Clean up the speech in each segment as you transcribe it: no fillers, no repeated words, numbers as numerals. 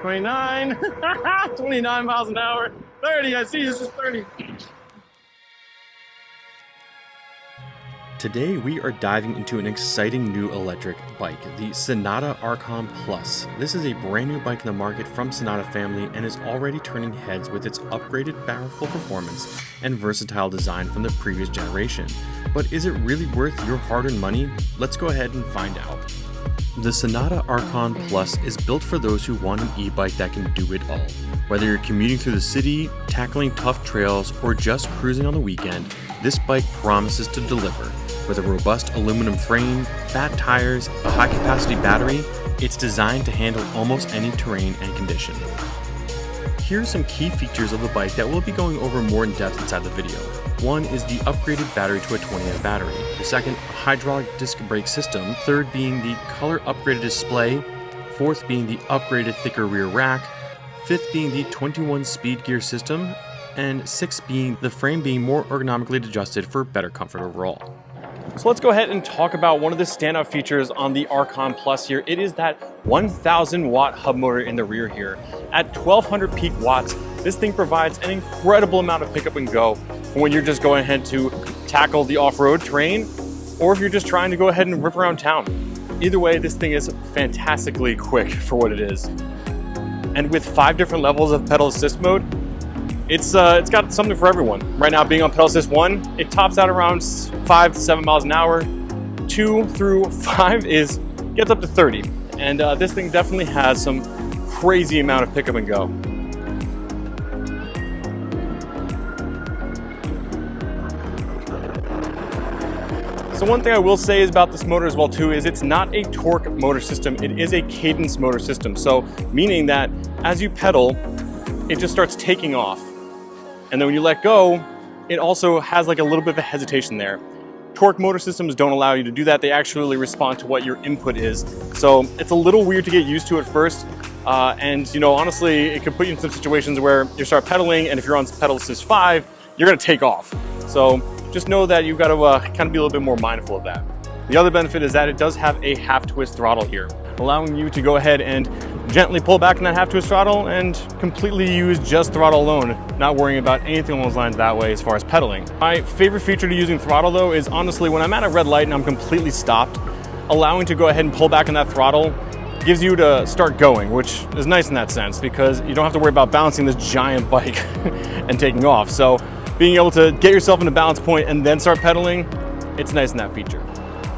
29, 29 miles an hour, 30, I see it's just 30. Today we are diving into an exciting new electric bike, the Senada Archon Plus. This is a brand new bike in the market from Senada family and is already turning heads with its upgraded powerful performance and versatile design from the previous generation. But is it really worth your hard-earned money? Let's go ahead and find out. The Senada Archon Plus is built for those who want an e-bike that can do it all. Whether you're commuting through the city, tackling tough trails, or just cruising on the weekend, this bike promises to deliver. With a robust aluminum frame, fat tires, a high-capacity battery, it's designed to handle almost any terrain and condition. Here are some key features of the bike that we'll be going over more in depth inside the video. One is the upgraded battery to a 20-amp battery. The second, a hydraulic disc brake system. Third being the color upgraded display. Fourth being the upgraded thicker rear rack. Fifth being the 21-speed gear system. And sixth being the frame being more ergonomically adjusted for better comfort overall. So let's go ahead and talk about one of the standout features on the Archon Plus here. It is that 1,000 watt hub motor in the rear here. At 1,200 peak watts, this thing provides an incredible amount of pickup and go for when you're just going ahead to tackle the off-road terrain, or if you're just trying to go ahead and rip around town. Either way, this thing is fantastically quick for what it is. And with 5 different levels of pedal assist mode, it's got something for everyone. Right now, being on pedal assist 1, it tops out around 5 to 7 miles an hour. 2 through 5 gets up to 30. And this thing definitely has some crazy amount of pickup and go. So one thing I will say is about this motor as well too is it's not a torque motor system, it is a cadence motor system. So meaning that as you pedal, it just starts taking off. And then when you let go, it also has like a little bit of a hesitation there. Torque motor systems don't allow you to do that. They actually respond to what your input is. So it's a little weird to get used to at first. And you know, honestly, it could put you in some situations where you start pedaling and if you're on pedal assist 5, you're gonna take off. So just know that you've got to kind of be a little bit more mindful of that. The other benefit is that it does have a half twist throttle here, allowing you to go ahead and gently pull back on that half twist throttle and completely use just throttle alone, not worrying about anything along those lines that way as far as pedaling. My favorite feature to using throttle though is honestly when I'm at a red light and I'm completely stopped, allowing to go ahead and pull back on that throttle gives you to start going, which is nice in that sense because you don't have to worry about balancing this giant bike and taking off. So being able to get yourself in a balance point and then start pedaling, it's nice in that feature.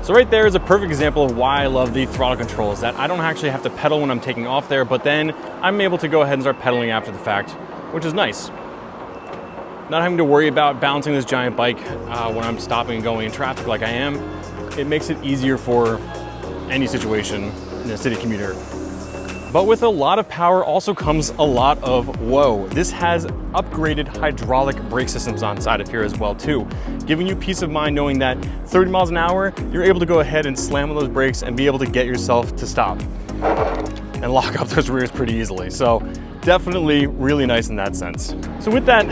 So right there is a perfect example of why I love the throttle control, is that I don't actually have to pedal when I'm taking off there, but then I'm able to go ahead and start pedaling after the fact, which is nice. Not having to worry about balancing this giant bike when I'm stopping and going in traffic like I am, it makes it easier for any situation in a city commuter. But with a lot of power also comes a lot of whoa. This has upgraded hydraulic brake systems on side of here as well too, giving you peace of mind knowing that 30 miles an hour, you're able to go ahead and slam on those brakes and be able to get yourself to stop and lock up those rears pretty easily. So definitely really nice in that sense. So with that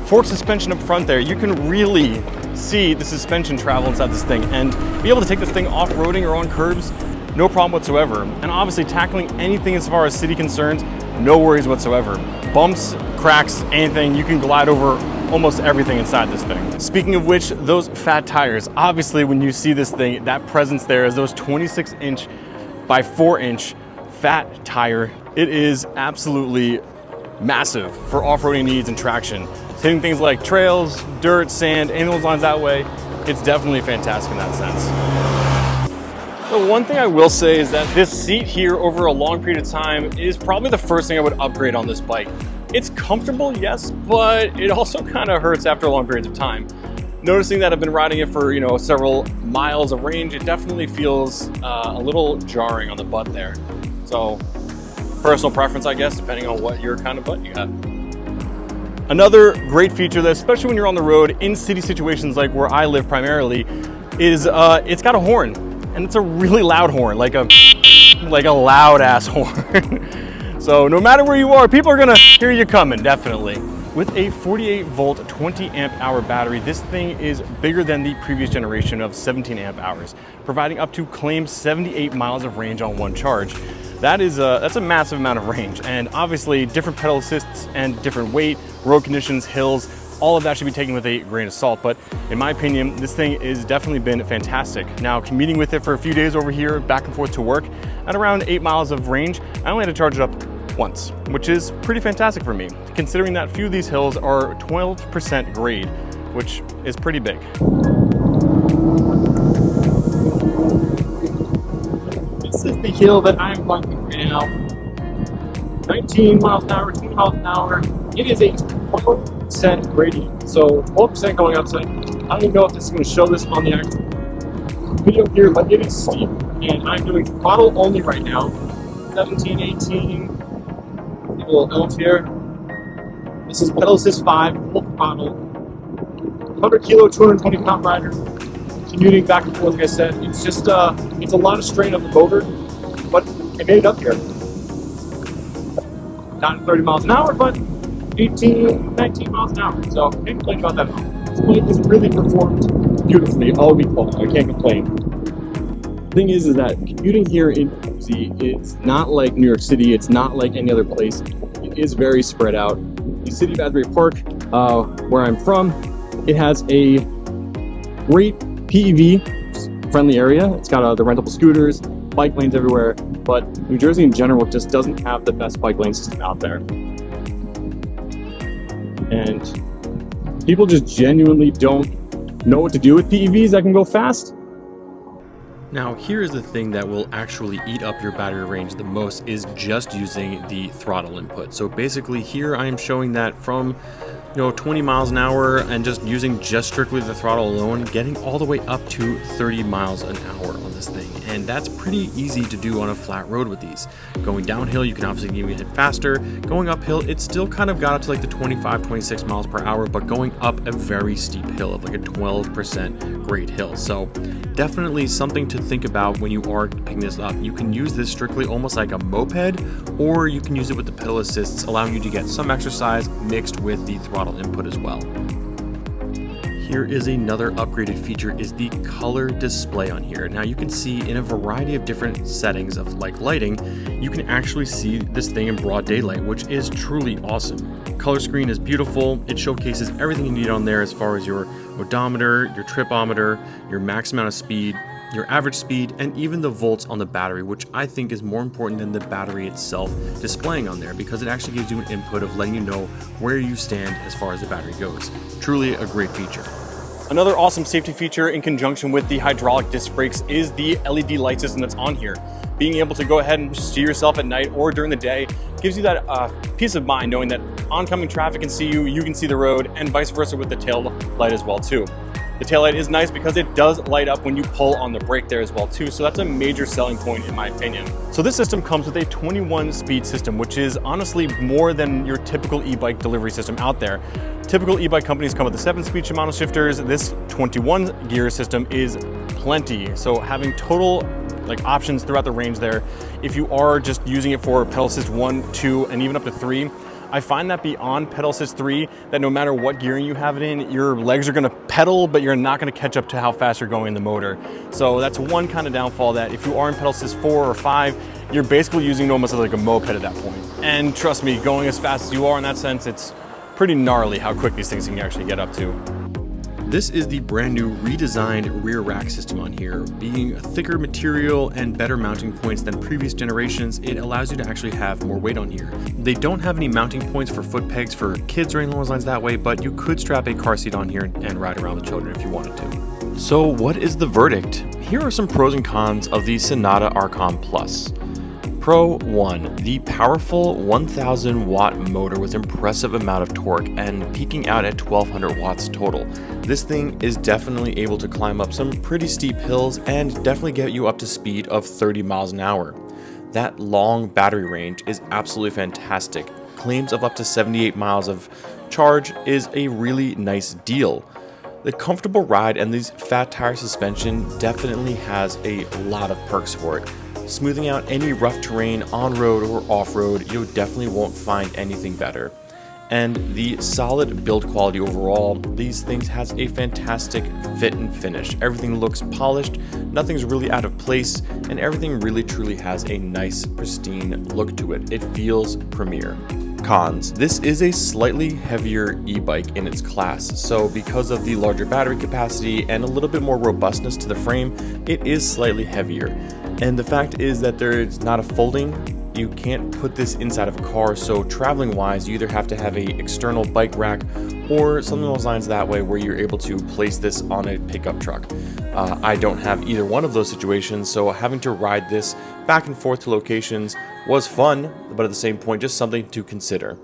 fork suspension up front there, you can really see the suspension travel inside this thing and be able to take this thing off-roading or on curbs, no problem whatsoever. And obviously tackling anything as far as city concerns, no worries whatsoever. Bumps, cracks, anything, you can glide over almost everything inside this thing. Speaking of which, those fat tires, obviously when you see this thing, that presence there is those 26-inch by 4-inch fat tire. It is absolutely massive for off-roading needs and traction. Hitting things like trails, dirt, sand, any of those lines that way, it's definitely fantastic in that sense. So one thing I will say is that this seat here over a long period of time is probably the first thing I would upgrade on this bike. It's comfortable, yes, but it also kind of hurts after long periods of time. Noticing that I've been riding it for, several miles of range, it definitely feels a little jarring on the butt there. So personal preference, I guess, depending on what your kind of butt you got. Another great feature that, especially when you're on the road in city situations like where I live primarily, is it's got a horn. And it's a really loud horn, like a loud ass horn. So no matter where you are, people are gonna hear you coming, definitely. With a 48 volt 20 amp hour battery, this thing is bigger than the previous generation of 17 amp hours, providing up to claimed 78 miles of range on one charge. That's a massive amount of range, and obviously different pedal assists and different weight, road conditions, hills, all of that should be taken with a grain of salt. But in my opinion, this thing has definitely been fantastic. Now, commuting with it for a few days over here, back and forth to work, at around 8 miles of range, I only had to charge it up once, which is pretty fantastic for me, considering that few of these hills are 12% grade, which is pretty big. This is the hill that I'm walking right now. 19 miles an hour, 20 miles an hour. It is a 12% gradient, so 12% going upside. I don't even know if this is going to show this on the actual video here, but it is steep, and I'm doing throttle only right now. 17, 18, a little elf here. This is pedal assist 5, full throttle. 100 kilo, 220 pound rider. Commuting back and forth, like I said, it's just it's a lot of strain on the motor, but I made it up here. Not 30 miles an hour, but 18, 19 miles an hour. So I can't complain about that at all. This bike has really performed beautifully all week long. I can't complain. The thing is that commuting here in New Jersey is not like New York City. It's not like any other place. It is very spread out. The city of Asbury Park, where I'm from, it has a great PEV friendly area. It's got the rentable scooters, bike lanes everywhere, but New Jersey in general just doesn't have the best bike lane system out there. And people just genuinely don't know what to do with PEVs that can go fast. Now, here is the thing that will actually eat up your battery range the most, is just using the throttle input. So basically here I am showing that from 20 miles an hour and just using just strictly the throttle alone, getting all the way up to 30 miles an hour on this thing. And that's pretty easy to do on a flat road with these. Going downhill, you can obviously even hit faster. Going uphill, it's still kind of got up to like the 25, 26 miles per hour, but going up a very steep hill of like a 12% grade hill. So definitely something to think about when you are picking this up. You can use this strictly almost like a moped, or you can use it with the pedal assists, allowing you to get some exercise mixed with the throttle input as well. Here is another upgraded feature, is the color display on here. Now you can see in a variety of different settings of like lighting, you can actually see this thing in broad daylight, which is truly awesome. Color screen is beautiful. It showcases everything you need on there as far as your odometer, your tripometer, your max amount of speed, your average speed, and even the volts on the battery, which I think is more important than the battery itself displaying on there, because it actually gives you an input of letting you know where you stand as far as the battery goes. Truly a great feature. Another awesome safety feature in conjunction with the hydraulic disc brakes is the LED light system that's on here. Being able to go ahead and steer yourself at night or during the day gives you that peace of mind, knowing that oncoming traffic can see you, you can see the road, and vice versa with the tail light as well too. The taillight is nice because it does light up when you pull on the brake there as well too, so that's a major selling point in my opinion. So this system comes with a 21 speed system, which is honestly more than your typical e-bike delivery system out there. Typical e-bike companies come with the 7-speed Shimano shifters. This 21 gear system is plenty, so having total options throughout the range there. If you are just using it for pedal assist 1, 2, and even up to 3, I find that beyond pedal assist 3, that no matter what gearing you have it in, your legs are gonna pedal, but you're not gonna catch up to how fast you're going in the motor. So that's one kind of downfall, that if you are in pedal assist 4 or 5, you're basically using it almost like a moped at that point. And trust me, going as fast as you are in that sense, it's pretty gnarly how quick these things can actually get up to. This is the brand new redesigned rear rack system on here. Being a thicker material and better mounting points than previous generations, it allows you to actually have more weight on here. They don't have any mounting points for foot pegs for kids or anything along those lines that way, but you could strap a car seat on here and ride around the children if you wanted to. So what is the verdict? Here are some pros and cons of the Senada Archon Plus. Pro 1, the powerful 1000 watt motor with impressive amount of torque and peaking out at 1200 watts total. This thing is definitely able to climb up some pretty steep hills and definitely get you up to speed of 30 miles an hour. That long battery range is absolutely fantastic. Claims of up to 78 miles of charge is a really nice deal. The comfortable ride and these fat tire suspension definitely has a lot of perks for it. Smoothing out any rough terrain on road or off road, you definitely won't find anything better. and the solid build quality overall. These things has a fantastic fit and finish. Everything looks polished, nothing's really out of place, and everything really truly has a nice pristine look to it. It feels premier. Cons: this is a slightly heavier e-bike in its class, so because of the larger battery capacity and a little bit more robustness to the frame, it is slightly heavier. And the fact is that there is not a folding. You can't put this inside of a car, so traveling wise you either have to have a external bike rack or something along those lines that way where you're able to place this on a pickup truck. I don't have either one of those situations, so having to ride this back and forth to locations was fun, but at the same point just something to consider.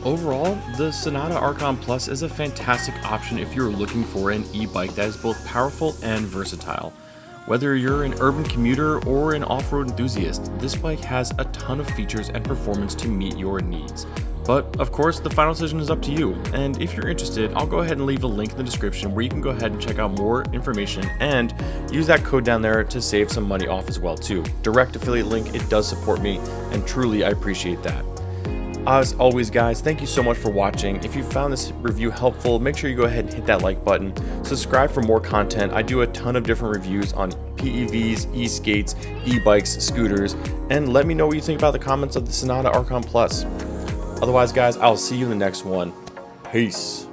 Overall, the Senada Archon Plus is a fantastic option if you're looking for an e-bike that is both powerful and versatile. Whether you're an urban commuter or an off-road enthusiast, this bike has a ton of features and performance to meet your needs. But of course, the final decision is up to you, and if you're interested, I'll go ahead and leave a link in the description where you can go ahead and check out more information and use that code down there to save some money off as well too. Direct affiliate link, it does support me, and truly I appreciate that. As always guys, thank you so much for watching. If you found this review helpful, make sure you go ahead and hit that like button. Subscribe for more content. I do a ton of different reviews on PEVs, e-skates, e-bikes, scooters, and let me know what you think about the comments of the Senada Archon Plus. Otherwise guys, I'll see you in the next one. Peace.